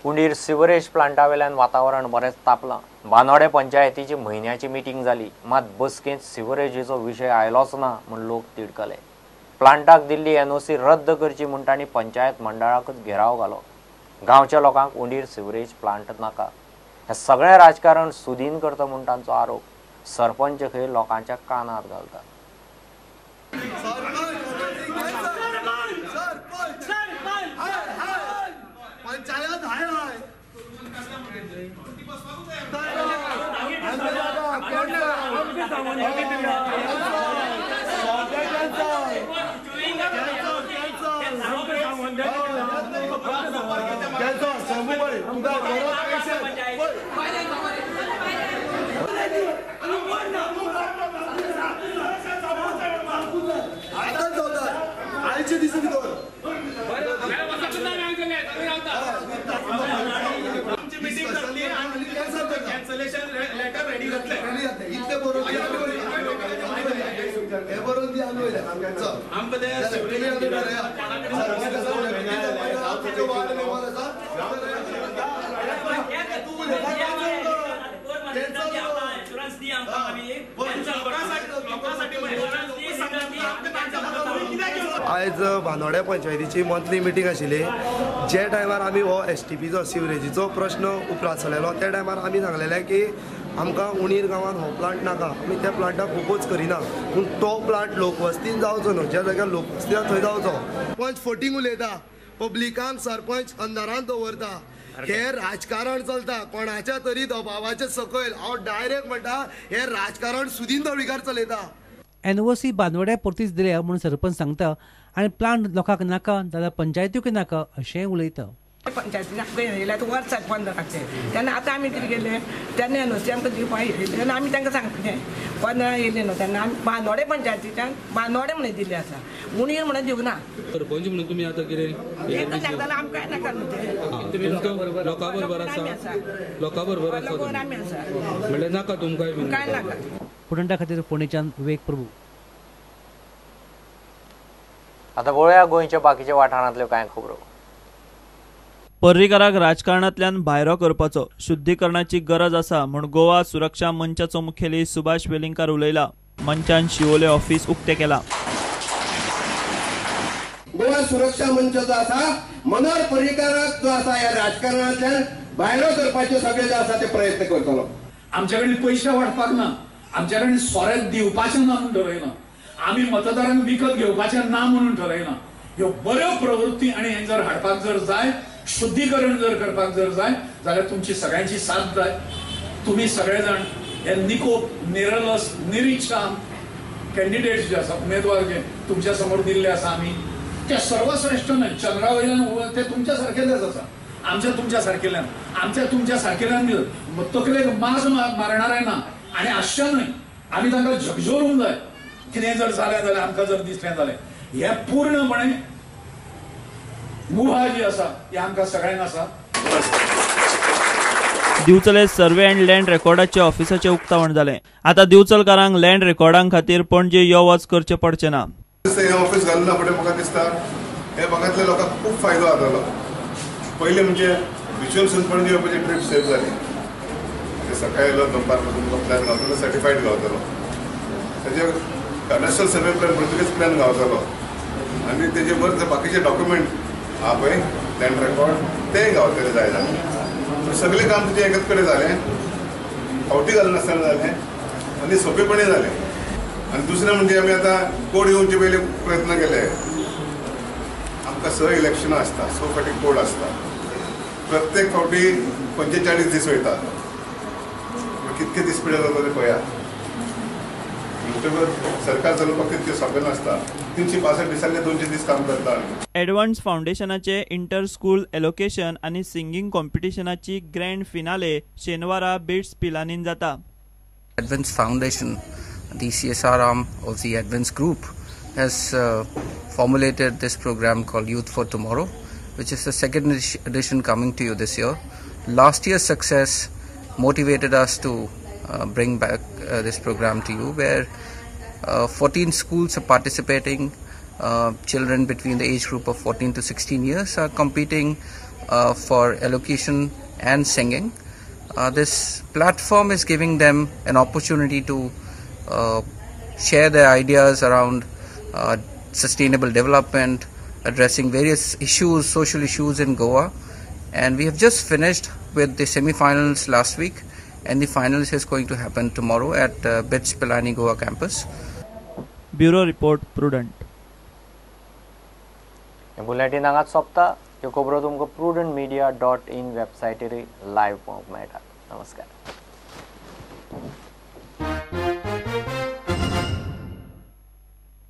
उंडीर sewerage प्लांटावेल्यान वातावरण बरेंच तापलां। बानोडे पंचायतीची म्हयन्याची मिटींग जाली, मात बसकेंत सिवरेजीचो विशय आयलोच ना म्हूण लोक तिडकले। प्लांटाक दिल्ली एनओसी रद्द करची म्हूण तांणी पंचायत मंडळाकच घेराव घालो। गांवच्या लोकांक उंडीर सिवरेज प्लांट नाका, हें सगळें राजकारण सुदीन करता म्हूण तांचो आरोप। सरपंच खंय लोकांच्या कानार घालता। आज बानोडे पंचायतीची मंथली मिटींग आशिल्ली। जे टायमार आमी हो STPचो सिवरेजीचो प्रश्न उपरासलेलो त्या टायमार आमी सांगलेलें की आमकां उणीर गांवांत हो प्लांट नाका, आमी त्या प्लांटाक ओपोज करिना, पूण तो प्लांट लोकवस्तीन जावचो न्हू, ज्या जाग्यार लोकवस्ती थंय जावचो। पंच फोटींग उलयता, पब्लिकांक सरपंच अंधारांत दवरता, हे राजकारण चलता कोणाच्या तरी दबावाचे सकयल। हांव डायरेक्ट म्हणटा हे राजकारण सुदीन ढवळीकार चलयता। एनओसी बानवड्या परतीच दिल्या म्हणून सरपंच सांगता आनी प्लांट लोकांक नाका जाल्यार पंचायतीक नाका अशेंय उलयता। पंचायतीन येयल्या तर वर्स बंद राखचे तेन्ना आतां आमी कितें केलें तेन्ना एनओसी आमकां दिवपाक येयलें तेन्ना आमी तांकां सांगलें 15 येयले न्हू तेन्ना आमी बानोडे पंचायतीच्यान बानोडे म्हणून दिल्ले आसा, उणीर म्हणून दिवं ना। सरपंच म्हणून तुमी आतां कितें सांगताना आमकां कांय नाका न्हू लोकां बरोबर आसा, लोकां बरोबर आसा आमी आसा म्हणल्यार नाका तुमकां कांय नाका। पुणेंटा खातीर फोंडेच्यान विवेक प्रभू। आतां पळोवया गोंयच्या बाकीच्या वाठारांतल्यो कांय खबरो। पर्रीकाराक राजकारणांतल्यान भायरो करपाचो शुद्धीकरणाची गरज आसा म्हूण गोवा सुरक्षा मंचाचो मुखेली सुभाष वेलिंगकार उलयला। मंचान शिवोले ऑफिस उक्तें केलां। गोवा सुरक्षा मंच जो आसा मनोहर पर्रीकाराक जो आसा ह्या राजकारणांतल्यान भायरो करपाचे सगळे जे आसा ते प्रयत्न करतलो। आमचे कडेन पयशे वाडपाक ना, आमचे कडेन सोरें दिवपाचें ना म्हणून ठरयना, आमी मतदारांक विकत घेवपाचें ना म्हणून ठरयना। ह्यो बऱ्यो प्रवृत्ती आनी हें जर हाडपाक जर जाय, शुद्धीकरण जर करपाक जर जाय जाल्यार तुमची सगळ्यांची साथ जाय। तुम्ही सगळे जाण हे निकोप निरलस निरीक्षण कॅन्डिडेट्स जे आसा उमेदवार जे तुमच्या समोर दिल्ले आसा आमी ते सर्वश्रेष्ठ न्हय, चंद्रा वयल्यान ते तुमच्या सारकेलेच आसा, आमच्या तुमच्या सारकेल्यान, आमच्या तुमच्या सारकेल्यान तकलेक माज मारणारे ना आनी आश्चर्य न्हय। आमी तांकां झकझोरूंक जाय, कितें जर जालें जाल्यार आमकां जर दिसलें जालें हे पूर्णपणे मुभा जी आसा ती आमकां सगळ्यांक आसा। दिवचले सर्वे अँड लँड रेकॉर्डाचे ऑफिसाचे उक्तावण जालें। आतां दिवचलकारांक लँड रेकॉर्डां खातीर पणजे यो वच करचें पडचें ना। हे ऑफिस घालून फुडें म्हाका दिसता हे भागांतल्या लोकांक खूब फायदो जातलो। पयलीं म्हणजे विज्युअल पणजे येवपाची ट्रीप सेफ जाली, सकाळी येयलो दनपार तुमकां प्लॅन गावतलो, सर्टिफायड गावतलो, तेजे कॅडस्ट्रल सर्वे प्लॅन पुर्तुगेज प्लॅन गावतलो आनी तेजे वर बाकीचे डॉक्युमेंट हा पळय लँड रेकॉर्ड तेय गावतले जाय जालें। सगळें काम तुजें एकच कडेन जालें, फावटी घालून आसतना जालें आनी सोंपेपणी जालें। आनी दुसरें म्हणजे आमी आतां कोड येवचे पयलीं प्रयत्न केले। आमकां 6 इलेक्शनां आसता, 6 फावटी कोड आसता, प्रत्येक फावटी 45 दीस वयता। कितके दीस पिड्यार जाता ते पळया। सरकार चलोवपाक तितकें सोंपें नासता, 365 दिसांनी 200 दीस काम करता। एडवान्स फाउंडेशनाचे इंटर स्कूल एलोकेशन आनी सिंगींग कॉम्पिटिशनाची ग्रँड फिनाले शेनवारा बिट्स पिलानीन जाता। Advance Foundation, the CSR arm of the Advance Group, has formulated this program called Youth for Tomorrow, which is the second edition coming to you this year. Last year's success motivated us to bring back this program to you, where 14 schools are participating. Children between the age group of 14 to 16 years are competing for elocution and singing. This platform is giving them an opportunity to share their ideas around sustainable development, addressing various issues, social issues in Goa. And we have just finished with the semi-finals last week, and the finals is going to happen tomorrow at BITS Pilani Goa campus. Bureau Report, Prudent. हे bulletin हांगाच सोंपता. ह्यो खबरो तुमकां prudentmedia.in वेबसायटीर live पळोवंक मेळटा. नमस्कार.